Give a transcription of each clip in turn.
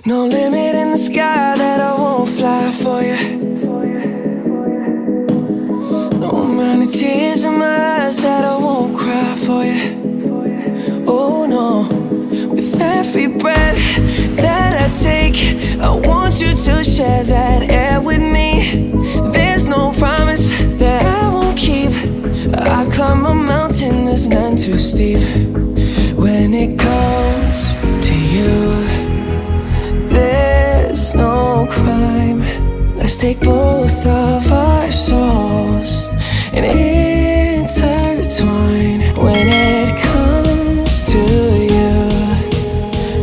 No limit in the sky that I won't fly for you. No amount of tears in my eyes that I won't cry for you. Oh no, with every breath that I take, I want you to share that air with me. There's no promise that I won't keep. I climb a mountain that's none too steep. When it comes to you, there's no crime. Let's take both of our souls and intertwine. When it comes to you,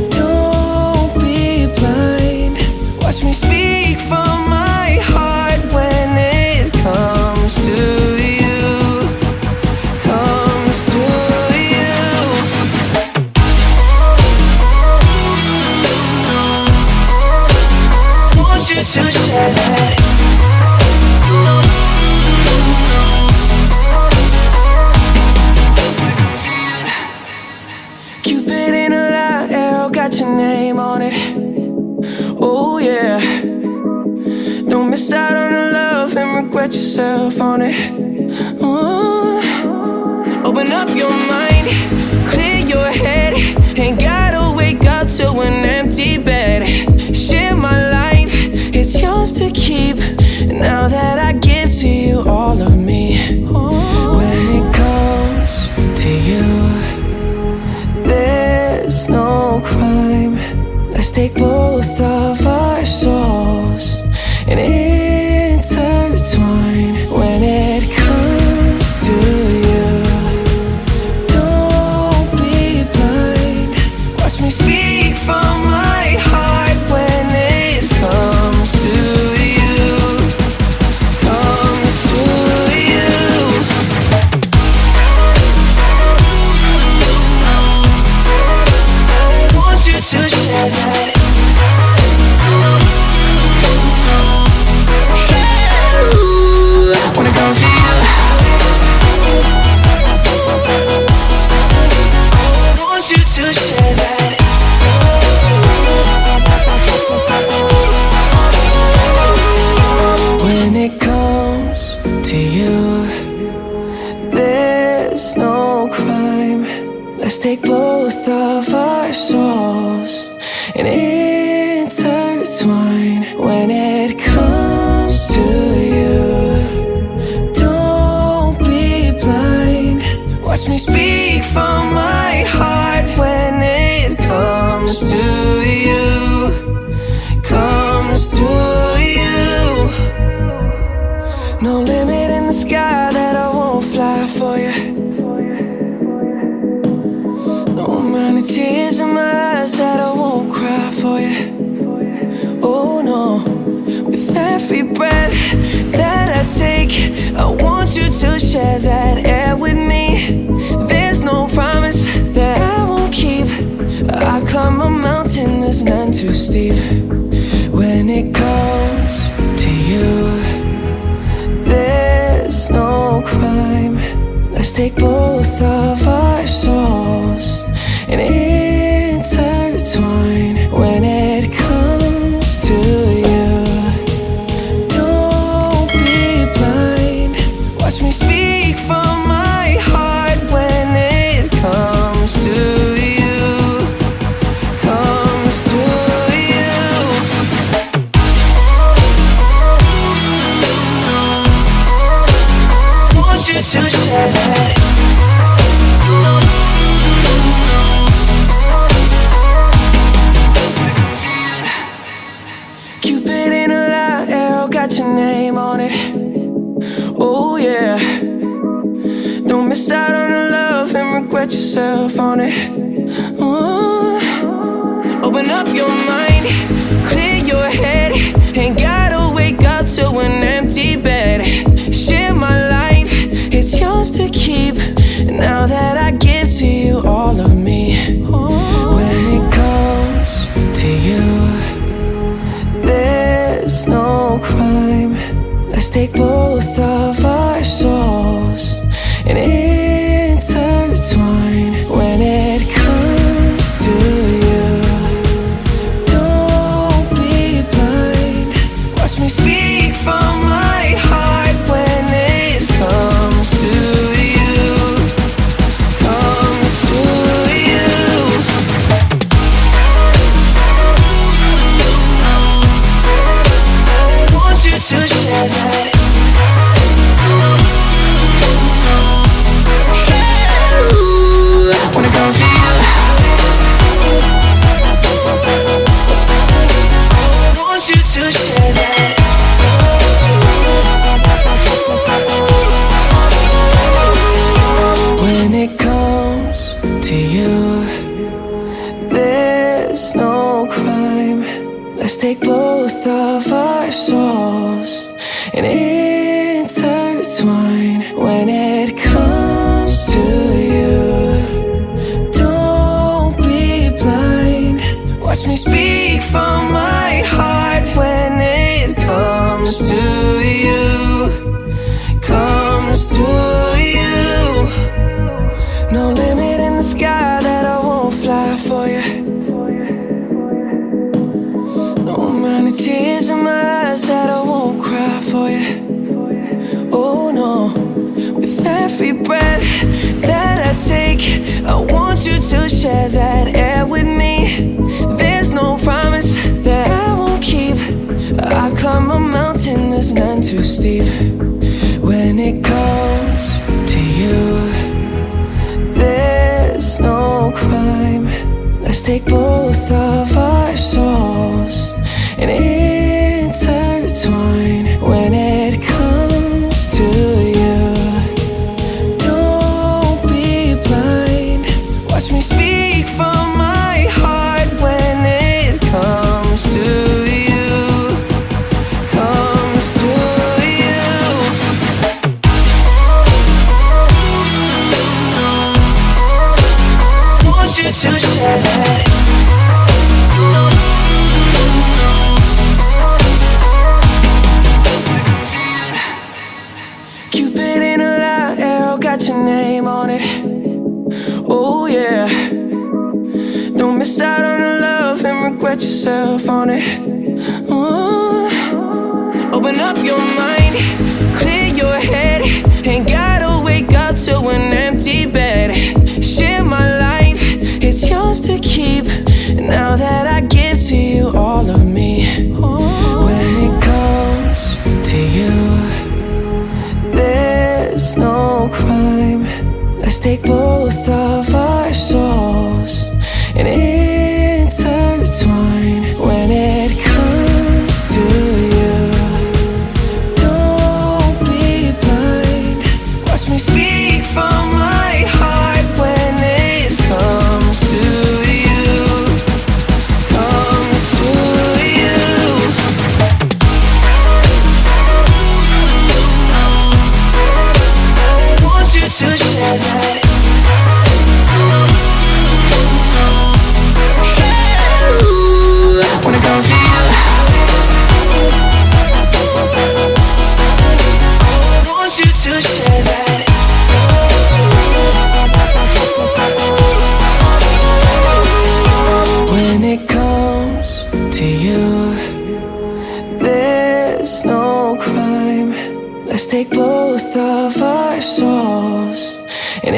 don't be blind. Watch me speak from my heart. When it comes to you, comes to you. Want you to share that. Cupid in a light arrow got your name on it. Oh yeah. Don't miss out on the love and regret yourself on it. Open up your mind, clear your head. Ain't gotta wake up to an empty bed. Share my life, it's yours to keep. Now that I give to you all of me. When it comes to you, there's no crime. Let's take both of our souls and intertwine. When it comes to you, don't be blind. Watch me speak from my heart. When it comes to you, comes to you. Want you to share that. When it comes to you, want you to share that. When it comes to you, there's no crime. Let's take both of our souls and intertwine. When it comes to you, don't be blind. Watch me speak from my heart. When it comes to you, comes to you. No limit in the sky that I won't fly for you. No amount of tears in my eyes that I won't cry for you. Oh no, with every breath that I take, I want you to share that air with me. There's no promise that I won't keep. I climb a mountain that's none too steep. When it comes to you, there's no crime. Let's take both of our souls and intertwine. When it comes to you, don't be blind. Watch me speak from my heart. When it comes to you, comes to you. Want you to share that. Cupid in a light arrow got your name on it. Oh yeah. Don't miss out on the love and regret yourself on it. Open up your mind, clear your head. Ain't gotta wake up to an empty bed. Share my life, it's yours to keep. Now that I give to you all of me. When it comes to you, there's no crime. Let's take both of our souls and intertwine. When it comes to you, don't and intertwine. When it comes to you, don't be blind. Watch me speak from my heart. When it comes to you, comes to you, no limit in the sky that I won't fly for you. No amount of tears in my eyes that I won't cry for you. Oh no, with every breath that I take, I want you to share that air with me. There's no promise that I won't keep. I climb a mountain that's none too steep. When it comes to you, there's no crime. Let's take both of our souls and intertwine. When it comes to you, don't be blind. Watch me speak from my heart. When it comes to you, comes to you, want you to share that. Cupid in a light arrow got your name on it. Oh yeah, don't miss out on the love and regret yourself on it. Open up your mind, clear your head. Ain't gotta wake up to an empty bed. Share my life, it's yours to keep. Now that I give to you all of me. When it comes to you, there's no crime. Let's take both of our souls and intertwine. When it comes to you, don't be blind. Watch me speak from my heart. When it comes to you, comes to you, want you to share that. When it comes to you, want you to share that. When it comes to you, there's no crime. Let's take both of our souls and